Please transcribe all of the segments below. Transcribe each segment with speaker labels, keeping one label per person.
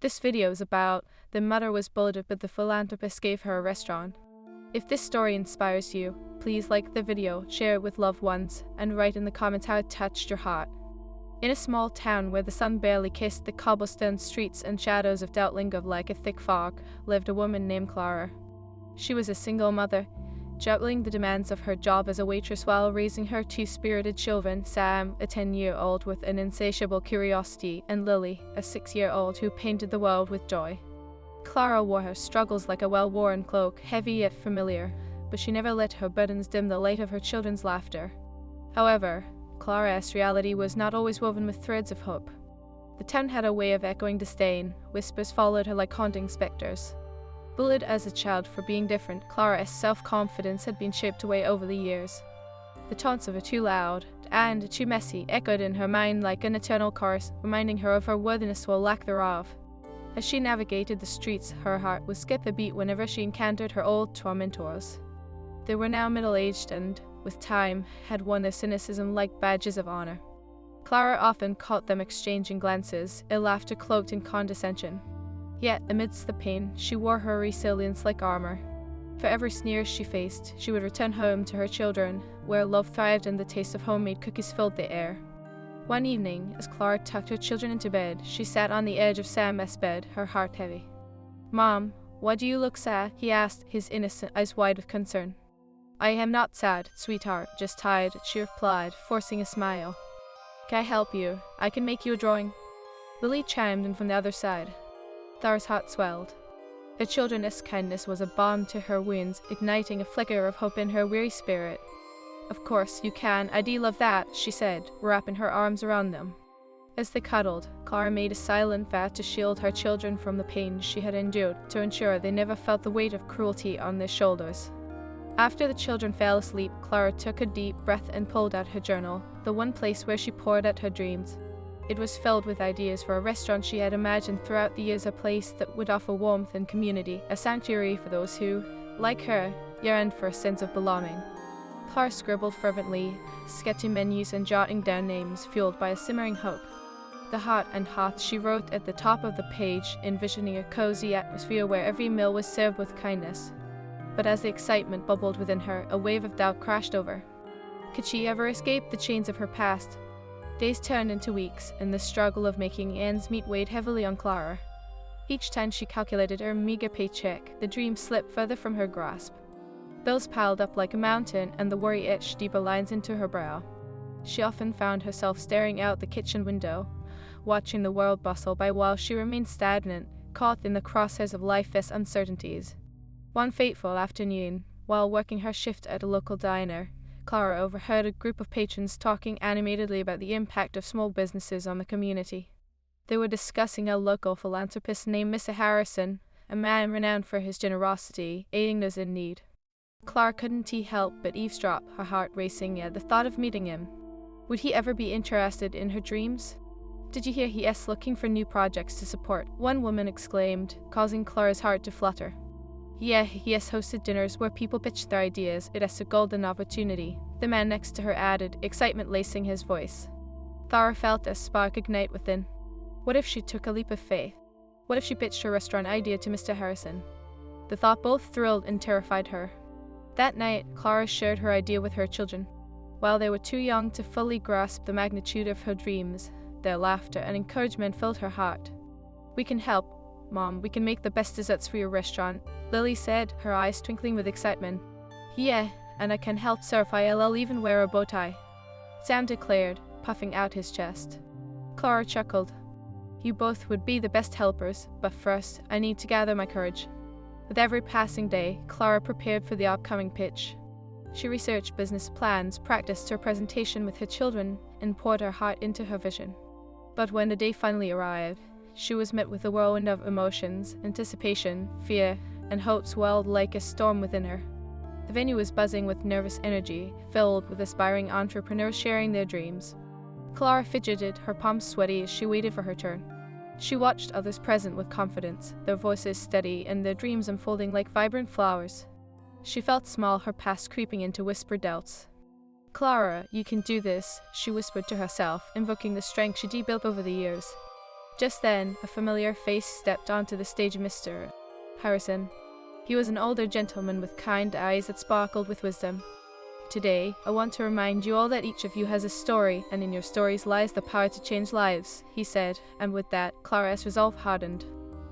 Speaker 1: This video is about the mother was bullied but the philanthropist gave her a restaurant. If this story inspires you, please like the video, share it with loved ones, and write in the comments how it touched your heart. In a small town where the sun barely kissed the cobblestone streets and shadows of doubt lingered like a thick fog, lived a woman named Clara. She was a single mother, juggling the demands of her job as a waitress while raising her two spirited children, Sam, a 10-year-old with an insatiable curiosity, and Lily, a 6-year-old who painted the world with joy. Clara wore her struggles like a well-worn cloak, heavy yet familiar, but she never let her burdens dim the light of her children's laughter. However, Clara's reality was not always woven with threads of hope. The town had a way of echoing disdain. Whispers followed her like haunting specters. Bullied as a child for being different, Clara's self-confidence had been chipped away over the years. The taunts of her too loud and too messy echoed in her mind like an eternal curse, reminding her of her worthiness or lack thereof. As she navigated the streets, her heart would skip a beat whenever she encountered her old tormentors. They were now middle-aged and, with time, had worn their cynicism like badges of honor. Clara often caught them exchanging glances, a laughter cloaked in condescension. Yet, amidst the pain, she wore her resilience like armor. For every sneer she faced, she would return home to her children, where love thrived and the taste of homemade cookies filled the air. One evening, as Clara tucked her children into bed, she sat on the edge of Sam's bed, her heart heavy. "Mom, why do you look sad?" he asked, his innocent eyes wide with concern. "I am not sad, sweetheart, just tired," she replied, forcing a smile. "Can I help you? I can make you a drawing." Lily chimed in from the other side. Clara's heart swelled. Her children's kindness was a balm to her wounds, igniting a flicker of hope in her weary spirit. "Of course you can, I do love that," she said, wrapping her arms around them. As they cuddled, Clara made a silent vow to shield her children from the pain she had endured, to ensure they never felt the weight of cruelty on their shoulders. After the children fell asleep, Clara took a deep breath and pulled out her journal, the one place where she poured out her dreams. It was filled with ideas for a restaurant she had imagined throughout the years, a place that would offer warmth and community, a sanctuary for those who, like her, yearned for a sense of belonging. Clara scribbled fervently, sketching menus and jotting down names, fueled by a simmering hope. The heart and hearth she wrote at the top of the page, envisioning a cozy atmosphere where every meal was served with kindness. But as the excitement bubbled within her, a wave of doubt crashed over. Could she ever escape the chains of her past? Days turned into weeks, and the struggle of making ends meet weighed heavily on Clara. Each time she calculated her meager paycheck, the dream slipped further from her grasp. Bills piled up like a mountain, and the worry etched deeper lines into her brow. She often found herself staring out the kitchen window, watching the world bustle by while she remained stagnant, caught in the crosshairs of life's uncertainties. One fateful afternoon, while working her shift at a local diner, Clara overheard a group of patrons talking animatedly about the impact of small businesses on the community. They were discussing a local philanthropist named Mr. Harrison, a man renowned for his generosity, aiding those in need. Clara couldn't help but eavesdrop, her heart racing at the thought of meeting him. Would he ever be interested in her dreams? "Did you hear he is looking for new projects to support?" one woman exclaimed, causing Clara's heart to flutter. "Yeah, he has hosted dinners where people pitch their ideas. It is a golden opportunity," the man next to her added, excitement lacing his voice. Clara felt a spark ignite within. What if she took a leap of faith? What if she pitched her restaurant idea to Mr. Harrison? The thought both thrilled and terrified her. That night, Clara shared her idea with her children. While they were too young to fully grasp the magnitude of her dreams, their laughter and encouragement filled her heart. "We can help, Mom. We can make the best desserts for your restaurant," Lily said, her eyes twinkling with excitement. "Yeah, and I can help serve. I'll even wear a bow tie," Sam declared, puffing out his chest. Clara chuckled. "You both would be the best helpers, but first, I need to gather my courage." With every passing day, Clara prepared for the upcoming pitch. She researched business plans, practiced her presentation with her children, and poured her heart into her vision. But when the day finally arrived, she was met with a whirlwind of emotions. Anticipation, fear, and hope swelled like a storm within her. The venue was buzzing with nervous energy, filled with aspiring entrepreneurs sharing their dreams. Clara fidgeted, her palms sweaty as she waited for her turn. She watched others present with confidence, their voices steady and their dreams unfolding like vibrant flowers. She felt small, her past creeping into whispered doubts. "Clara, you can do this," she whispered to herself, invoking the strength she'd built over the years. Just then, a familiar face stepped onto the stage. Mr. Harrison. He was an older gentleman with kind eyes that sparkled with wisdom. Today, I want to remind you all that each of you has a story, and in your stories lies the power to change lives, he said, and with that, Clara's resolve hardened.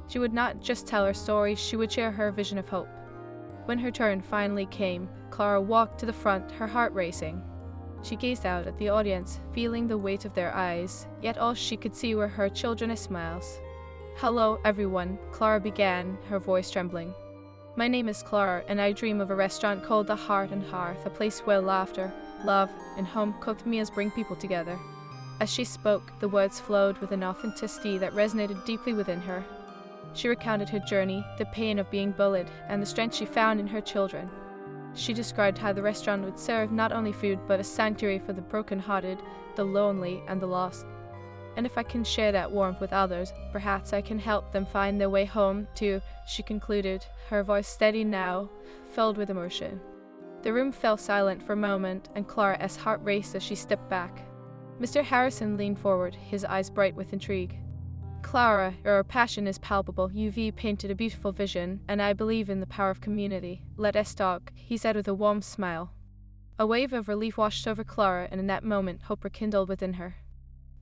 Speaker 1: She would not just tell her stories, she would share her vision of hope. When her turn finally came, Clara walked to the front, her heart racing. She gazed out at the audience, feeling the weight of their eyes, yet all she could see were her children's smiles. "Hello, everyone," Clara began, her voice trembling. "My name is Clara, and I dream of a restaurant called the Heart and Hearth, a place where laughter, love, and home-cooked meals bring people together." As she spoke, the words flowed with an authenticity that resonated deeply within her. She recounted her journey, the pain of being bullied, and the strength she found in her children. She described how the restaurant would serve not only food but a sanctuary for the broken-hearted, the lonely, and the lost. "And if I can share that warmth with others, perhaps I can help them find their way home too," she concluded, her voice steady now, filled with emotion. The room fell silent for a moment, and Clara's heart raced as she stepped back. Mr. Harrison leaned forward, his eyes bright with intrigue. "Clara, your passion is palpable. You've painted a beautiful vision, and I believe in the power of community. Let us talk," he said with a warm smile. A wave of relief washed over Clara, and in that moment hope rekindled within her.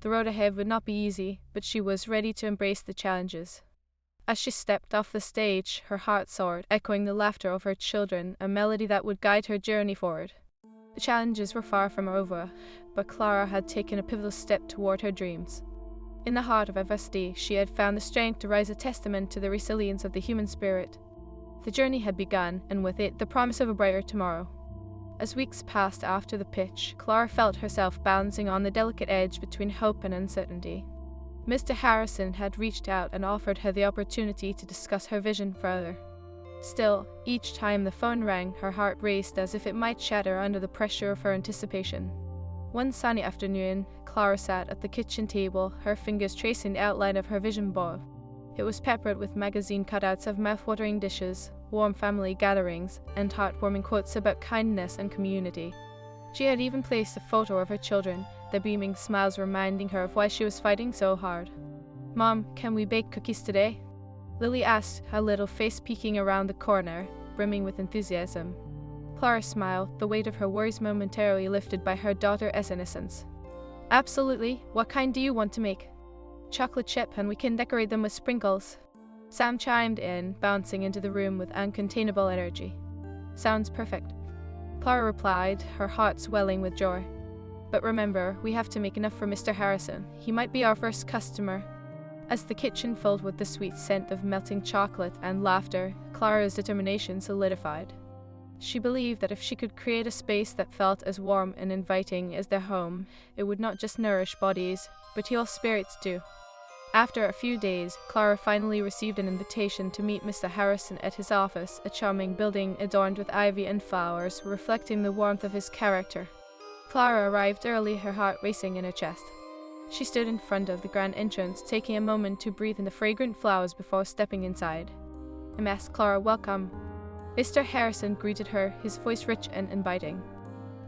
Speaker 1: The road ahead would not be easy, but she was ready to embrace the challenges. As she stepped off the stage, her heart soared, echoing the laughter of her children, a melody that would guide her journey forward. The challenges were far from over, but Clara had taken a pivotal step toward her dreams. In the heart of adversity, she had found the strength to rise, a testament to the resilience of the human spirit. The journey had begun, and with it, the promise of a brighter tomorrow. As weeks passed after the pitch, Clara felt herself balancing on the delicate edge between hope and uncertainty. Mr. Harrison had reached out and offered her the opportunity to discuss her vision further. Still, each time the phone rang, her heart raced as if it might shatter under the pressure of her anticipation. One sunny afternoon, Clara sat at the kitchen table, her fingers tracing the outline of her vision board. It was peppered with magazine cutouts of mouth-watering dishes, warm family gatherings, and heartwarming quotes about kindness and community. She had even placed a photo of her children, their beaming smiles reminding her of why she was fighting so hard. "Mom, can we bake cookies today?" Lily asked, her little face peeking around the corner, brimming with enthusiasm. Clara smiled, the weight of her worries momentarily lifted by her daughter's innocence. "Absolutely. What kind do you want to make?" "Chocolate chip, and we can decorate them with sprinkles." Sam chimed in, bouncing into the room with uncontainable energy. "Sounds perfect." Clara replied, her heart swelling with joy. "But remember, we have to make enough for Mr. Harrison. He might be our first customer." As the kitchen filled with the sweet scent of melting chocolate and laughter, Clara's determination solidified. She believed that if she could create a space that felt as warm and inviting as their home, it would not just nourish bodies, but heal spirits too. After a few days, Clara finally received an invitation to meet Mr. Harrison at his office, a charming building adorned with ivy and flowers, reflecting the warmth of his character. Clara arrived early, her heart racing in her chest. She stood in front of the grand entrance, taking a moment to breathe in the fragrant flowers before stepping inside. "Miss Clara, welcome." Mr. Harrison greeted her, his voice rich and inviting.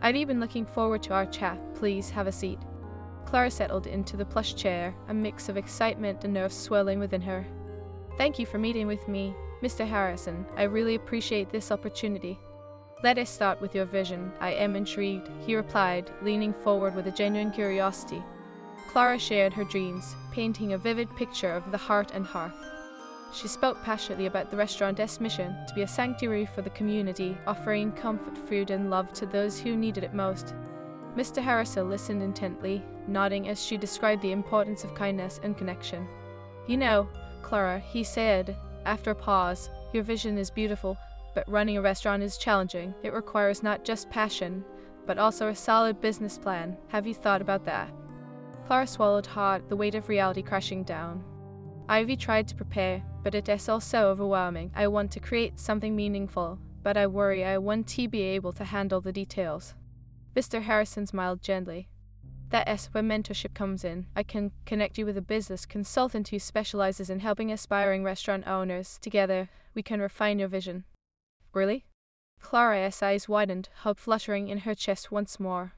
Speaker 1: "I've been looking forward to our chat. Please have a seat." Clara settled into the plush chair, a mix of excitement and nerves swirling within her. "Thank you for meeting with me, Mr. Harrison. I really appreciate this opportunity." "Let us start with your vision. I am intrigued," he replied, leaning forward with a genuine curiosity. Clara shared her dreams, painting a vivid picture of the heart and hearth. She spoke passionately about the restaurant's mission to be a sanctuary for the community, offering comfort, food, and love to those who needed it most. Mr. Harrison listened intently, nodding as she described the importance of kindness and connection. "You know, Clara," he said, after a pause, "your vision is beautiful, but running a restaurant is challenging. It requires not just passion, but also a solid business plan. Have you thought about that?" Clara swallowed hard, the weight of reality crashing down. "Ivy tried to prepare, but it is also overwhelming. I want to create something meaningful, but I worry I won't be able to handle the details." Mr. Harrison smiled gently. "That is where mentorship comes in. I can connect you with a business consultant who specializes in helping aspiring restaurant owners. Together, we can refine your vision." "Really?" Clara's eyes widened, hope fluttering in her chest once more.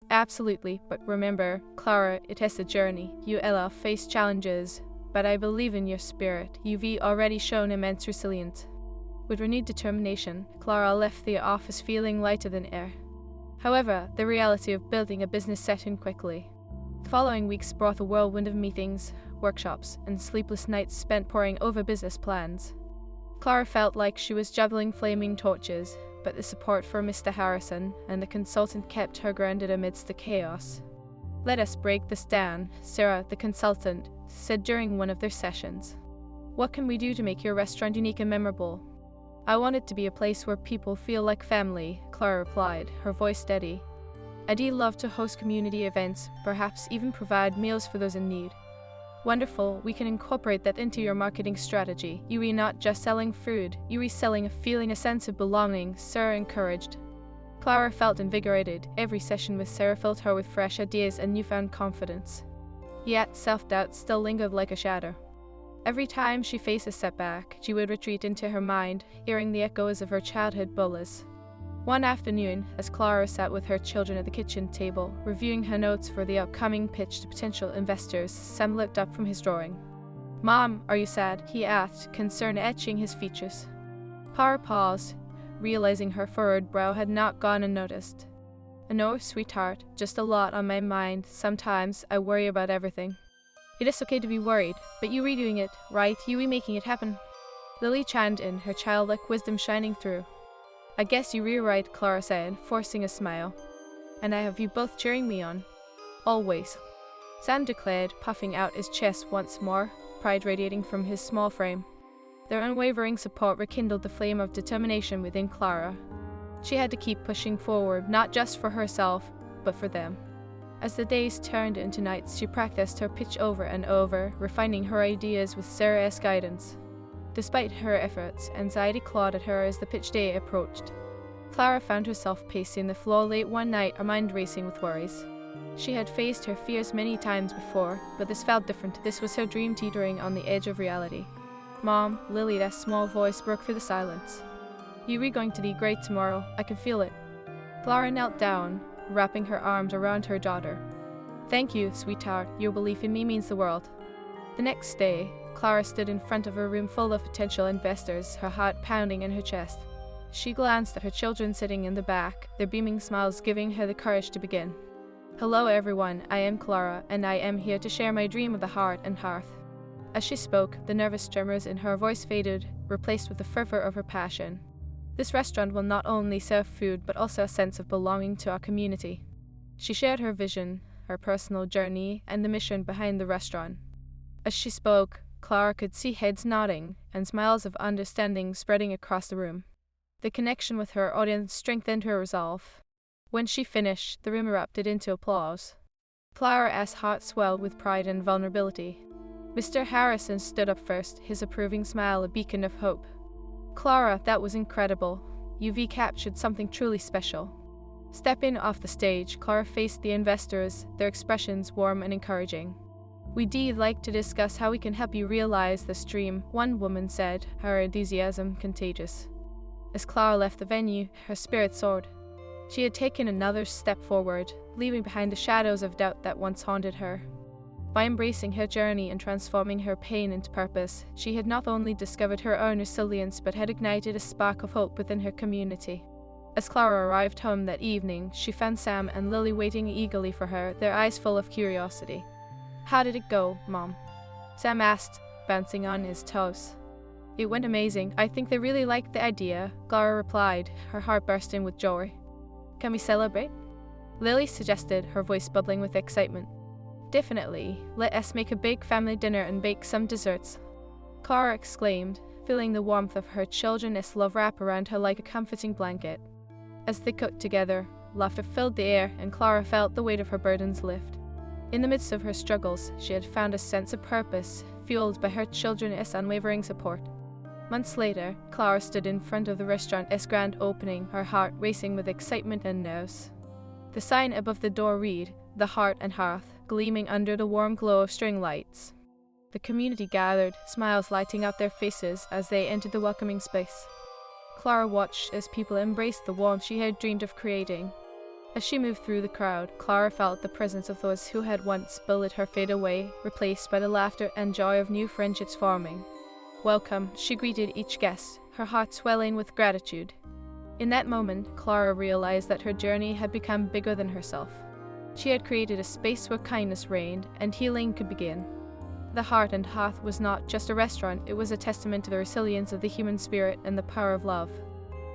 Speaker 1: "Absolutely, but remember, Clara, it is a journey. You will face challenges, but I believe in your spirit. You've already shown immense resilience." With renewed determination, Clara left the office feeling lighter than air. However, the reality of building a business set in quickly. The following weeks brought a whirlwind of meetings, workshops, and sleepless nights spent poring over business plans. Clara felt like she was juggling flaming torches, but the support for Mr. Harrison and the consultant kept her grounded amidst the chaos. "Let us break this down," Sarah, the consultant, said during one of their sessions. "What can we do to make your restaurant unique and memorable?" "I want it to be a place where people feel like family," Clara replied, her voice steady. "I'd love to host community events, perhaps even provide meals for those in need." "Wonderful, we can incorporate that into your marketing strategy. You're not just selling food, you're selling a feeling, a sense of belonging," Sarah encouraged. Clara felt invigorated. Every session with Sarah filled her with fresh ideas and newfound confidence. Yet self-doubt still lingered like a shadow. Every time she faced a setback, she would retreat into her mind, hearing the echoes of her childhood bullies. One afternoon, as Clara sat with her children at the kitchen table, reviewing her notes for the upcoming pitch to potential investors, Sam looked up from his drawing. "Mom, are you sad?" he asked, concern etching his features. Clara paused, realizing her furrowed brow had not gone unnoticed. "No, sweetheart, just a lot on my mind. Sometimes I worry about everything." "It is okay to be worried, but you redoing it, right? You making it happen." Lily chimed in, her childlike wisdom shining through. "I guess you're right," Clara said, forcing a smile. "And I have you both cheering me on. Always," Sam declared, puffing out his chest once more, pride radiating from his small frame. Their unwavering support rekindled the flame of determination within Clara. She had to keep pushing forward, not just for herself, but for them. As the days turned into nights, she practiced her pitch over and over, refining her ideas with Sarah's guidance. Despite her efforts, anxiety clawed at her as the pitch day approached. Clara found herself pacing the floor late one night, her mind racing with worries. She had faced her fears many times before, but this felt different. This was her dream teetering on the edge of reality. "Mom," Lily's small voice broke through the silence. "You're going to do great tomorrow. I can feel it." Clara knelt down, wrapping her arms around her daughter. "Thank you, sweetheart. Your belief in me means the world." The next day, Clara stood in front of a room full of potential investors, her heart pounding in her chest. She glanced at her children sitting in the back, their beaming smiles giving her the courage to begin. "Hello everyone, I am Clara, and I am here to share my dream of the heart and hearth." As she spoke, the nervous tremors in her voice faded, replaced with the fervor of her passion. "This restaurant will not only serve food, but also a sense of belonging to our community." She shared her vision, her personal journey, and the mission behind the restaurant. As she spoke, Clara could see heads nodding and smiles of understanding spreading across the room. The connection with her audience strengthened her resolve. When she finished, the room erupted into applause. Clara's heart swelled with pride and vulnerability. Mr. Harrison stood up first, his approving smile a beacon of hope. "Clara, that was incredible. You've captured something truly special." Stepping off the stage, Clara faced the investors, their expressions warm and encouraging. "We'd like to discuss how we can help you realize this dream," one woman said, her enthusiasm contagious. As Clara left the venue, her spirit soared. She had taken another step forward, leaving behind the shadows of doubt that once haunted her. By embracing her journey and transforming her pain into purpose, she had not only discovered her own resilience but had ignited a spark of hope within her community. As Clara arrived home that evening, she found Sam and Lily waiting eagerly for her, their eyes full of curiosity. "How did it go, Mom?" Sam asked, bouncing on his toes. "It went amazing. I think they really liked the idea," Clara replied, her heart bursting with joy. "Can we celebrate?" Lily suggested, her voice bubbling with excitement. "Definitely. Let us make a big family dinner and bake some desserts," Clara exclaimed, feeling the warmth of her children's love wrap around her like a comforting blanket. As they cooked together, laughter filled the air and Clara felt the weight of her burdens lift. In the midst of her struggles, she had found a sense of purpose, fueled by her children's unwavering support. Months later, Clara stood in front of the restaurant's grand opening, her heart racing with excitement and nerves. The sign above the door read, "The Heart and Hearth," gleaming under the warm glow of string lights. The community gathered, smiles lighting up their faces as they entered the welcoming space. Clara watched as people embraced the warmth she had dreamed of creating. As she moved through the crowd, Clara felt the presence of those who had once bullied her fade away, replaced by the laughter and joy of new friendships forming. "Welcome," she greeted each guest, her heart swelling with gratitude. In that moment, Clara realized that her journey had become bigger than herself. She had created a space where kindness reigned and healing could begin. The Heart and Hearth was not just a restaurant, it was a testament to the resilience of the human spirit and the power of love.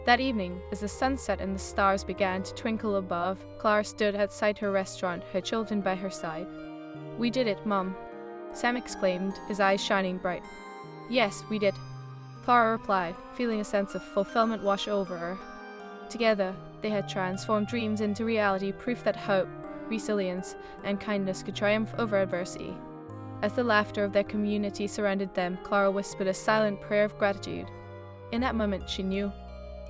Speaker 1: That evening, as the sun set and the stars began to twinkle above, Clara stood outside her restaurant, her children by her side. "We did it, Mom," Sam exclaimed, his eyes shining bright. "Yes, we did," Clara replied, feeling a sense of fulfillment wash over her. Together, they had transformed dreams into reality, proof that hope, resilience, and kindness could triumph over adversity. As the laughter of their community surrounded them, Clara whispered a silent prayer of gratitude. In that moment, she knew.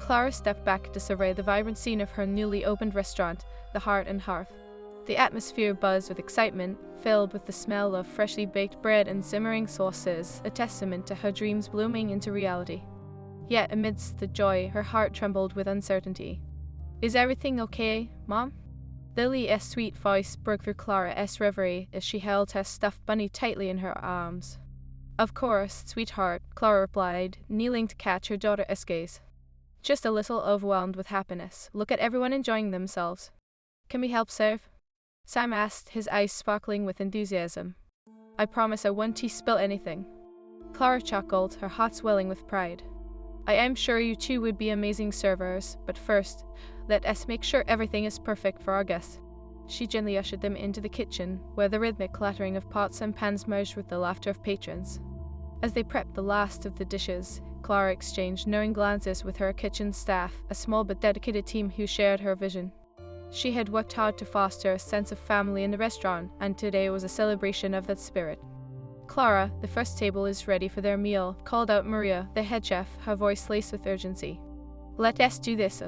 Speaker 1: Clara stepped back to survey the vibrant scene of her newly opened restaurant, the Heart and Hearth. The atmosphere buzzed with excitement, filled with the smell of freshly baked bread and simmering sauces, a testament to her dreams blooming into reality. Yet amidst the joy, her heart trembled with uncertainty. "Is everything okay, Mom?" Lily's sweet voice broke through Clara's reverie as she held her stuffed bunny tightly in her arms. "Of course, sweetheart," Clara replied, kneeling to catch her daughter's gaze. "Just a little overwhelmed with happiness. Look at everyone enjoying themselves." "Can we help serve?" Sam asked, his eyes sparkling with enthusiasm. "I promise I won't spill anything." Clara chuckled, her heart swelling with pride. "I am sure you two would be amazing servers, but first, let us make sure everything is perfect for our guests." She gently ushered them into the kitchen, where the rhythmic clattering of pots and pans merged with the laughter of patrons. As they prepped the last of the dishes, Clara exchanged knowing glances with her kitchen staff, a small but dedicated team who shared her vision. She had worked hard to foster a sense of family in the restaurant, and today was a celebration of that spirit. "Clara, the first table is ready for their meal," called out Maria, the head chef, her voice laced with urgency. "Let us do this."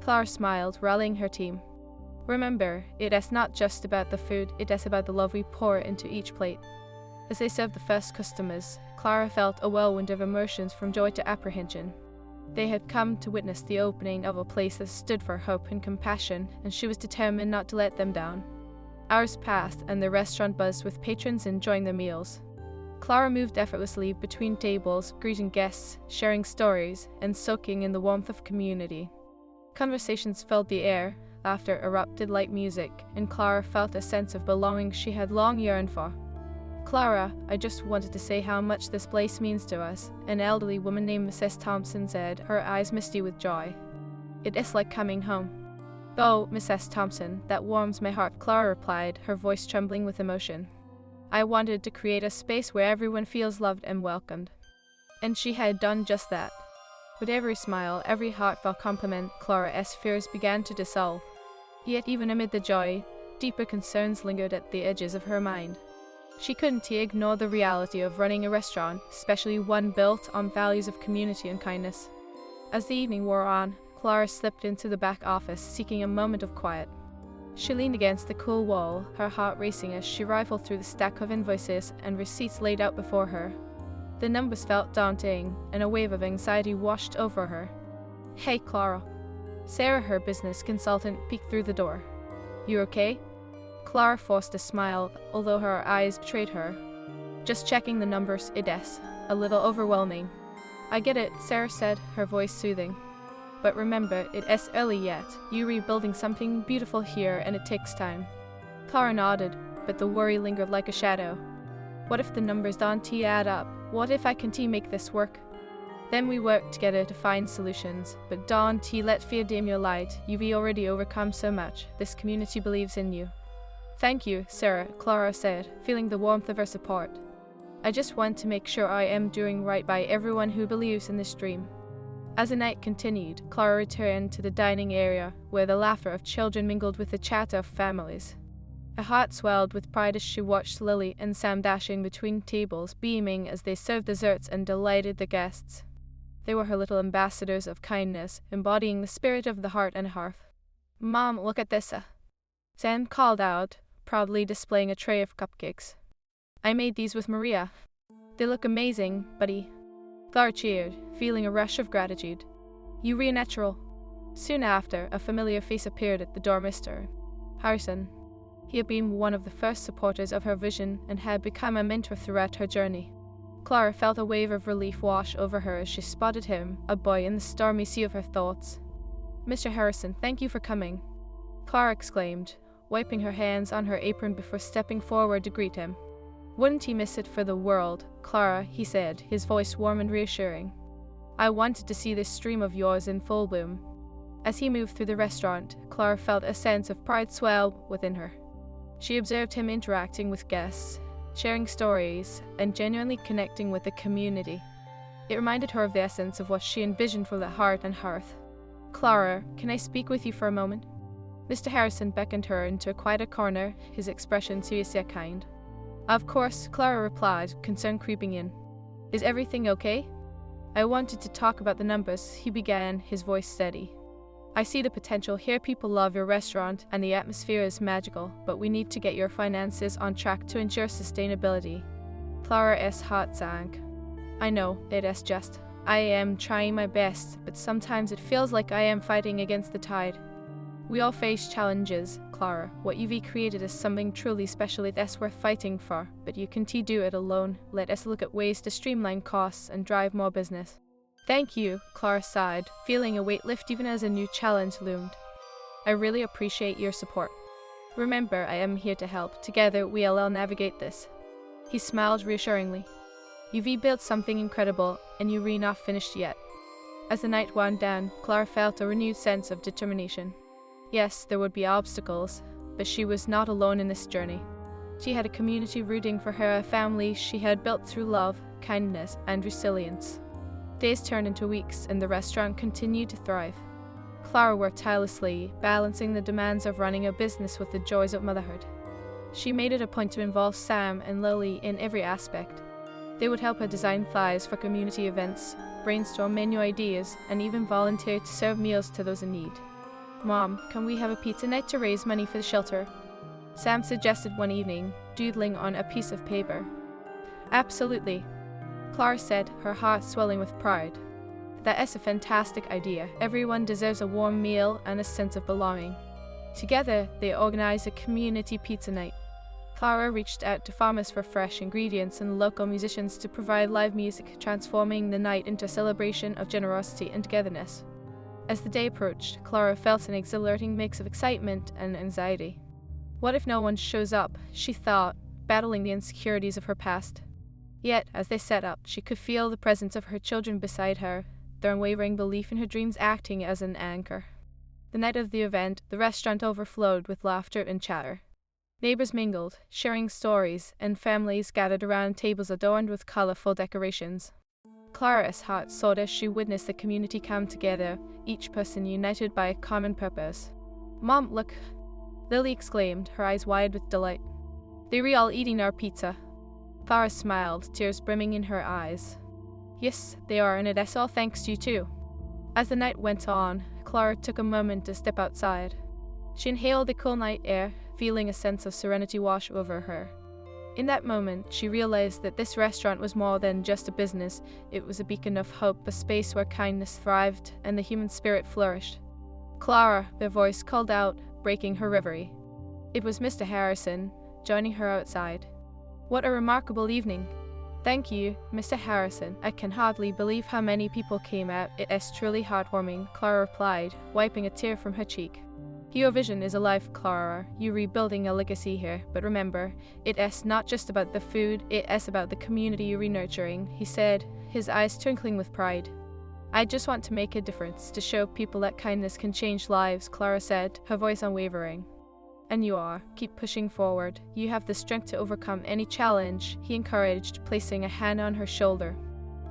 Speaker 1: Clara smiled, rallying her team. "Remember, it is not just about the food, it is about the love we pour into each plate." As they served the first customers, Clara felt a whirlwind of emotions from joy to apprehension. They had come to witness the opening of a place that stood for hope and compassion, and she was determined not to let them down. Hours passed, and the restaurant buzzed with patrons enjoying their meals. Clara moved effortlessly between tables, greeting guests, sharing stories, and soaking in the warmth of community. Conversations filled the air, laughter erupted like music, and Clara felt a sense of belonging she had long yearned for. "Clara, I just wanted to say how much this place means to us," an elderly woman named Mrs. Thompson said, her eyes misty with joy. "It is like coming home." "Oh, Mrs. Thompson, that warms my heart," Clara replied, her voice trembling with emotion. "I wanted to create a space where everyone feels loved and welcomed." And she had done just that. With every smile, every heartfelt compliment, Clara's fears began to dissolve. Yet even amid the joy, deeper concerns lingered at the edges of her mind. She couldn't ignore the reality of running a restaurant, especially one built on values of community and kindness. As the evening wore on, Clara slipped into the back office, seeking a moment of quiet. She leaned against the cool wall, her heart racing as she rifled through the stack of invoices and receipts laid out before her. The numbers felt daunting, and a wave of anxiety washed over her. "Hey, Clara." Sarah, her business consultant, peeked through the door. "You okay?" Clara forced a smile, although her eyes betrayed her. "Just checking the numbers, it is a little overwhelming." "I get it," Sarah said, her voice soothing. "But remember, it is early yet. You're rebuilding something beautiful here, and it takes time." Clara nodded, but the worry lingered like a shadow. What if the numbers don't add up? What if I can't make this work? Then we worked together to find solutions, but don't let fear dim your light. You've already overcome so much. This community believes in you. "Thank you, Sarah," Clara said, feeling the warmth of her support. "I just want to make sure I am doing right by everyone who believes in this dream." As the night continued, Clara returned to the dining area, where the laughter of children mingled with the chatter of families. Her heart swelled with pride as she watched Lily and Sam dashing between tables, beaming as they served desserts and delighted the guests. They were her little ambassadors of kindness, embodying the spirit of the Heart and Hearth. "Mom, look at this." Sam called out, proudly displaying a tray of cupcakes. "I made these with Maria. They look amazing, buddy." Clara cheered, feeling a rush of gratitude. "You re natural." Soon after, a familiar face appeared at the door. Mr. Harrison. He had been one of the first supporters of her vision and had become a mentor throughout her journey. Clara felt a wave of relief wash over her as she spotted him, a boy in the stormy sea of her thoughts. "Mr. Harrison, thank you for coming," Clara exclaimed, wiping her hands on her apron before stepping forward to greet him. "Wouldn't he miss it for the world, Clara," he said, his voice warm and reassuring. "I wanted to see this dream of yours in full bloom." As he moved through the restaurant, Clara felt a sense of pride swell within her. She observed him interacting with guests, sharing stories, and genuinely connecting with the community. It reminded her of the essence of what she envisioned for the heart and hearth. "Clara, can I speak with you for a moment?" Mr. Harrison beckoned her into a quieter corner, his expression serious yet kind. "Of course," Clara replied, concern creeping in. "Is everything okay?" "I wanted to talk about the numbers," he began, his voice steady. "I see the potential here. People love your restaurant and the atmosphere is magical, but we need to get your finances on track to ensure sustainability." Clara's heart sank. "I know, it's just. I am trying my best, but sometimes it feels like I am fighting against the tide." "We all face challenges, Clara. What you've created is something truly special that's worth fighting for, but you can't do it alone. Let us look at ways to streamline costs and drive more business." "Thank you," Clara sighed, feeling a weight lift even as a new challenge loomed. "I really appreciate your support. Remember, I am here to help. Together, we'll all navigate this." He smiled reassuringly. "You've built something incredible, and you're not finished yet." As the night wound down, Clara felt a renewed sense of determination. Yes, there would be obstacles, but she was not alone in this journey. She had a community rooting for her, a family she had built through love, kindness, and resilience. Days turned into weeks, and the restaurant continued to thrive. Clara worked tirelessly, balancing the demands of running a business with the joys of motherhood. She made it a point to involve Sam and Lily in every aspect. They would help her design flyers for community events, brainstorm menu ideas, and even volunteer to serve meals to those in need. "Mom, can we have a pizza night to raise money for the shelter?" Sam suggested one evening, doodling on a piece of paper. "Absolutely," Clara said, her heart swelling with pride. "That is a fantastic idea. Everyone deserves a warm meal and a sense of belonging." Together, they organized a community pizza night. Clara reached out to farmers for fresh ingredients and local musicians to provide live music, transforming the night into a celebration of generosity and togetherness. As the day approached, Clara felt an exhilarating mix of excitement and anxiety. What if no one shows up, she thought, battling the insecurities of her past. Yet, as they set up, she could feel the presence of her children beside her, their unwavering belief in her dreams acting as an anchor. The night of the event, the restaurant overflowed with laughter and chatter. Neighbors mingled, sharing stories, and families gathered around tables adorned with colorful decorations. Clara's heart soared as she witnessed the community come together, each person united by a common purpose. "Mom, look!" Lily exclaimed, her eyes wide with delight. "They're all eating our pizza." Clara smiled, tears brimming in her eyes. "Yes, they are, and it's all thanks to you too." As the night went on, Clara took a moment to step outside. She inhaled the cool night air, feeling a sense of serenity wash over her. In that moment, she realized that this restaurant was more than just a business. It was a beacon of hope, a space where kindness thrived and the human spirit flourished. "Clara," their voice called out, breaking her reverie. It was Mr. Harrison, joining her outside. "What a remarkable evening." "Thank you, Mr. Harrison. I can hardly believe how many people came out. It is truly heartwarming," Clara replied, wiping a tear from her cheek. "Your vision is alive, Clara. You're rebuilding a legacy here. But remember, it is not just about the food, it is about the community you're nurturing," he said, his eyes twinkling with pride. "I just want to make a difference, to show people that kindness can change lives," Clara said, her voice unwavering. "And you are. Keep pushing forward. You have the strength to overcome any challenge," he encouraged, placing a hand on her shoulder.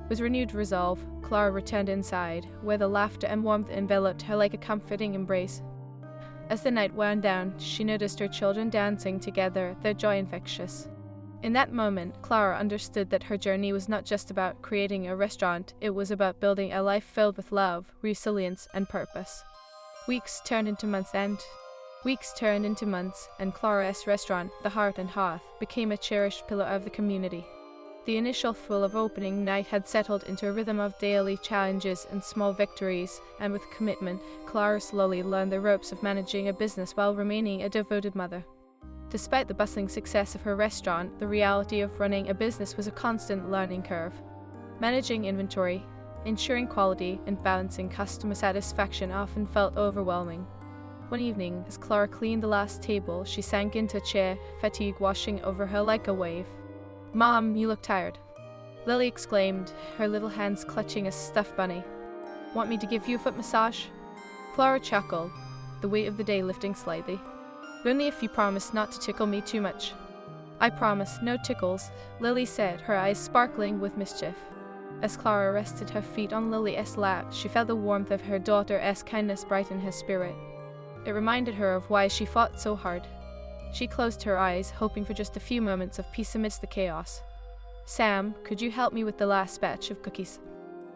Speaker 1: With renewed resolve, Clara returned inside, where the laughter and warmth enveloped her like a comforting embrace. As the night wound down, she noticed her children dancing together, their joy infectious. In that moment, Clara understood that her journey was not just about creating a restaurant, it was about building a life filled with love, resilience, and purpose. Weeks turned into months, and Clara's restaurant, the Heart and Hearth, became a cherished pillar of the community. The initial thrill of opening night had settled into a rhythm of daily challenges and small victories, and with commitment, Clara slowly learned the ropes of managing a business while remaining a devoted mother. Despite the bustling success of her restaurant, the reality of running a business was a constant learning curve. Managing inventory, ensuring quality, and balancing customer satisfaction often felt overwhelming. One evening, as Clara cleaned the last table, she sank into a chair, fatigue washing over her like a wave. "Mom, you look tired," Lily exclaimed, her little hands clutching a stuffed bunny. "Want me to give you a foot massage?" Clara chuckled, the weight of the day lifting slightly. "Only if you promise not to tickle me too much." "I promise, no tickles," Lily said, her eyes sparkling with mischief. As Clara rested her feet on Lily's lap, she felt the warmth of her daughter's kindness brighten her spirit. It reminded her of why she fought so hard. She closed her eyes, hoping for just a few moments of peace amidst the chaos. "Sam, could you help me with the last batch of cookies?"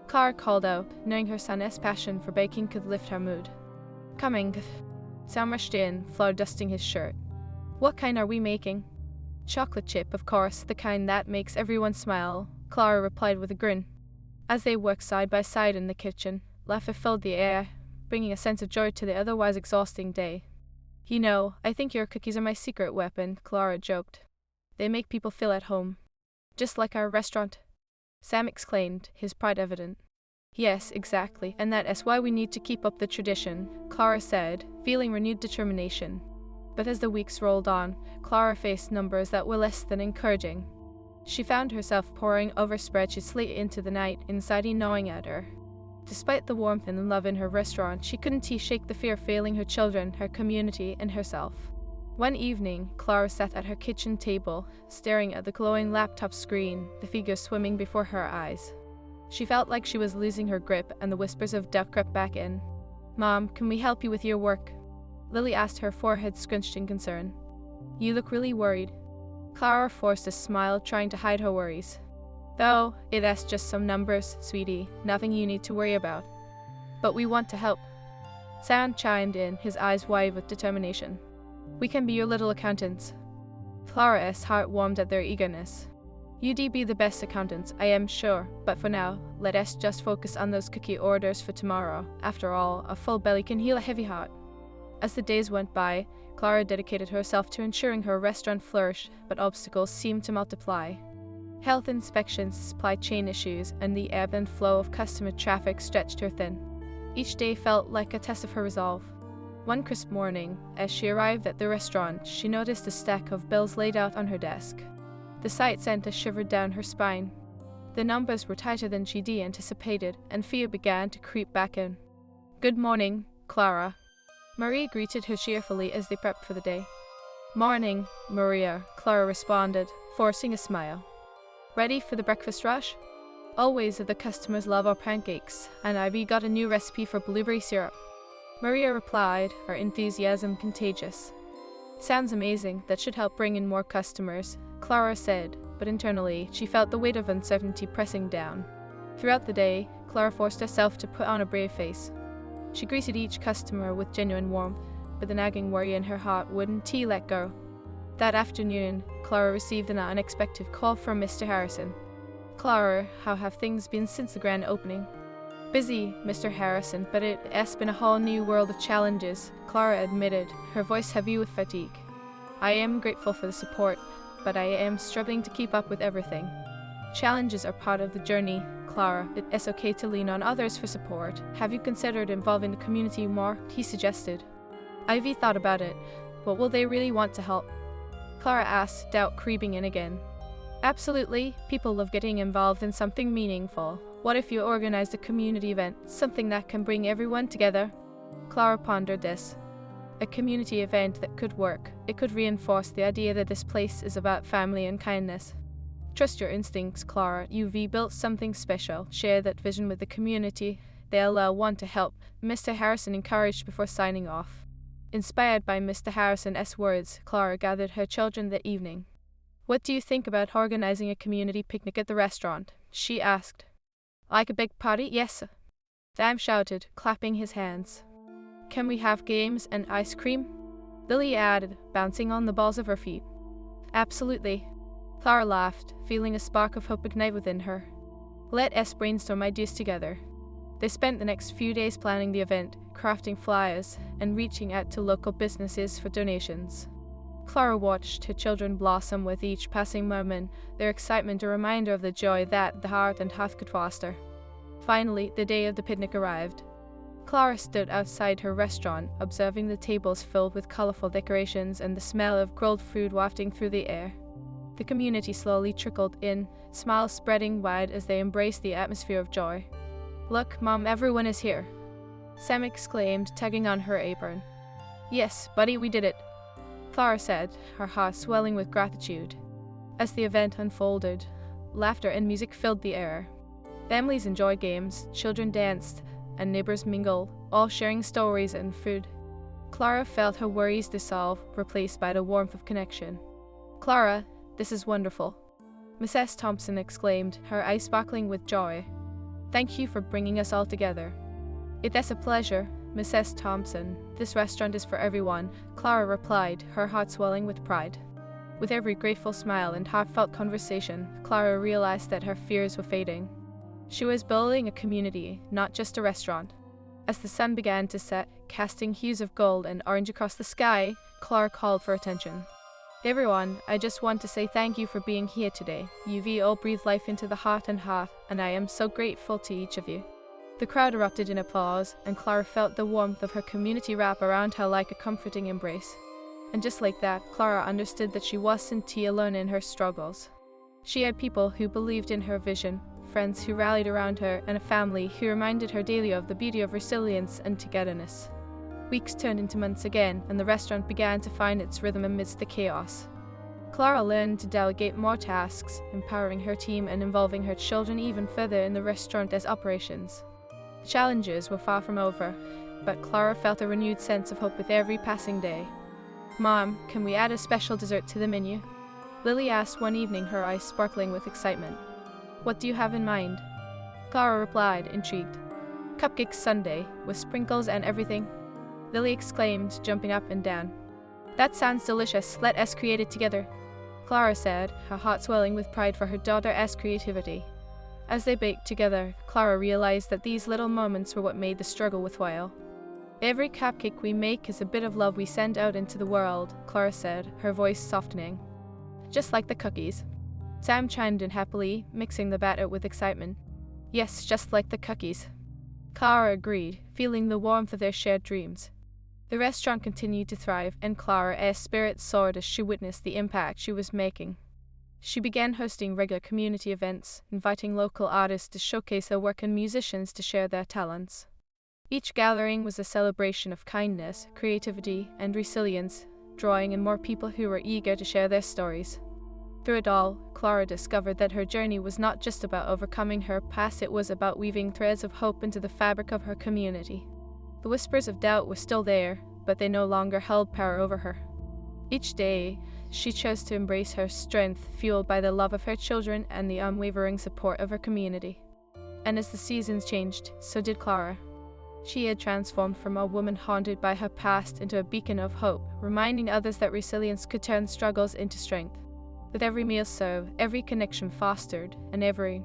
Speaker 1: Clara called out, knowing her son's passion for baking could lift her mood. "Coming." Sam rushed in, flour dusting his shirt. "What kind are we making?" "Chocolate chip, of course, the kind that makes everyone smile," Clara replied with a grin. As they worked side by side in the kitchen, laughter filled the air, bringing a sense of joy to the otherwise exhausting day. "You know, I think your cookies are my secret weapon," Clara joked. "They make people feel at home. Just like our restaurant," Sam exclaimed, his pride evident. "Yes, exactly, and that is why we need to keep up the tradition," Clara said, feeling renewed determination. But as the weeks rolled on, Clara faced numbers that were less than encouraging. She found herself poring over spreadsheets late into the night, anxiety gnawing at her. Despite the warmth and love in her restaurant, she couldn't shake the fear of failing her children, her community, and herself. One evening, Clara sat at her kitchen table, staring at the glowing laptop screen, the figures swimming before her eyes. She felt like she was losing her grip, and the whispers of doubt crept back in. "Mom, can we help you with your work?" Lily asked, her forehead scrunched in concern. "You look really worried." Clara forced a smile, trying to hide her worries. "Oh, it's just some numbers, sweetie, nothing you need to worry about." "But we want to help." Sam chimed in, his eyes wide with determination. "We can be your little accountants." Clara's heart warmed at their eagerness. "You'd be the best accountants, I am sure, but for now, let us just focus on those cookie orders for tomorrow. After all, a full belly can heal a heavy heart." As the days went by, Clara dedicated herself to ensuring her restaurant flourished, but obstacles seemed to multiply. Health inspections, supply chain issues, and the ebb and flow of customer traffic stretched her thin. Each day felt like a test of her resolve. One crisp morning, as she arrived at the restaurant, she noticed a stack of bills laid out on her desk. The sight sent a shiver down her spine. The numbers were tighter than she'd anticipated, and fear began to creep back in. "Good morning, Clara." Maria greeted her cheerfully as they prepped for the day. "Morning, Maria," Clara responded, forcing a smile. "Ready for the breakfast rush?" "Always, the customers love our pancakes, and Ivy got a new recipe for blueberry syrup." Maria replied, her enthusiasm contagious. "Sounds amazing, that should help bring in more customers," Clara said, but internally she felt the weight of uncertainty pressing down. Throughout the day, Clara forced herself to put on a brave face. She greeted each customer with genuine warmth, but the nagging worry in her heart wouldn't let go. That afternoon, Clara received an unexpected call from Mr. Harrison. "Clara, how have things been since the grand opening?" "Busy, Mr. Harrison, but it's been a whole new world of challenges," Clara admitted, her voice heavy with fatigue. "I am grateful for the support, but I am struggling to keep up with everything." "Challenges are part of the journey, Clara. It's okay to lean on others for support. Have you considered involving the community more?" he suggested. Ivy thought about it. But will they really want to help? Clara asked, doubt creeping in again. "Absolutely. People love getting involved in something meaningful. What if you organized a community event, something that can bring everyone together?" Clara pondered this. A community event that could work. It could reinforce the idea that this place is about family and kindness. "Trust your instincts, Clara. You've built something special. Share that vision with the community. They'll want to help," Mr. Harrison encouraged before signing off. Inspired by Mr. Harrison's words, Clara gathered her children that evening. "What do you think about organizing a community picnic at the restaurant?" she asked. "Like a big party? Yes." Sam shouted, clapping his hands. "Can we have games and ice cream?" Lily added, bouncing on the balls of her feet. "Absolutely." Clara laughed, feeling a spark of hope ignite within her. Let us brainstorm ideas together. They spent the next few days planning the event, crafting flyers, and reaching out to local businesses for donations. Clara watched her children blossom with each passing moment, their excitement a reminder of the joy that the heart and hearth could foster. Finally, the day of the picnic arrived. Clara stood outside her restaurant, observing the tables filled with colorful decorations and the smell of grilled food wafting through the air. The community slowly trickled in, smiles spreading wide as they embraced the atmosphere of joy. "Look, Mom, everyone is here," Sam exclaimed, tugging on her apron. "Yes, buddy, we did it," Clara said, her heart swelling with gratitude. As the event unfolded, laughter and music filled the air. Families enjoyed games, children danced, and neighbors mingled, all sharing stories and food. Clara felt her worries dissolve, replaced by the warmth of connection. "Clara, this is wonderful," Mrs. Thompson exclaimed, her eyes sparkling with joy. "Thank you for bringing us all together." "It is a pleasure, Mrs. Thompson. This restaurant is for everyone," Clara replied, her heart swelling with pride. With every grateful smile and heartfelt conversation, Clara realized that her fears were fading. She was building a community, not just a restaurant. As the sun began to set, casting hues of gold and orange across the sky, Clara called for attention. "Everyone, I just want to say thank you for being here today. You've all breathed life into the heart and hearth, and I am so grateful to each of you." The crowd erupted in applause, and Clara felt the warmth of her community wrap around her like a comforting embrace. And just like that, Clara understood that she wasn't alone in her struggles. She had people who believed in her vision, friends who rallied around her, and a family who reminded her daily of the beauty of resilience and togetherness. Weeks turned into months again, and the restaurant began to find its rhythm amidst the chaos. Clara learned to delegate more tasks, empowering her team and involving her children even further in the restaurant's operations. The challenges were far from over, but Clara felt a renewed sense of hope with every passing day. "Mom, can we add a special dessert to the menu?" Lily asked one evening, her eyes sparkling with excitement. "What do you have in mind?" Clara replied, intrigued. "Cupcake sundae, with sprinkles and everything," Lily exclaimed, jumping up and down. "That sounds delicious. Let us create it together," Clara said, her heart swelling with pride for her daughter's creativity. As they baked together, Clara realized that these little moments were what made the struggle worthwhile. "Every cupcake we make is a bit of love we send out into the world," Clara said, her voice softening. "Just like the cookies," Sam chimed in happily, mixing the batter with excitement. "Yes, just like the cookies," Clara agreed, feeling the warmth of their shared dreams. The restaurant continued to thrive, and Clara's spirits soared as she witnessed the impact she was making. She began hosting regular community events, inviting local artists to showcase their work and musicians to share their talents. Each gathering was a celebration of kindness, creativity, and resilience, drawing in more people who were eager to share their stories. Through it all, Clara discovered that her journey was not just about overcoming her past, it was about weaving threads of hope into the fabric of her community. The whispers of doubt were still there, but they no longer held power over her. Each day, she chose to embrace her strength, fueled by the love of her children and the unwavering support of her community. And as the seasons changed, so did Clara. She had transformed from a woman haunted by her past into a beacon of hope, reminding others that resilience could turn struggles into strength. With every meal served, every connection fostered, and every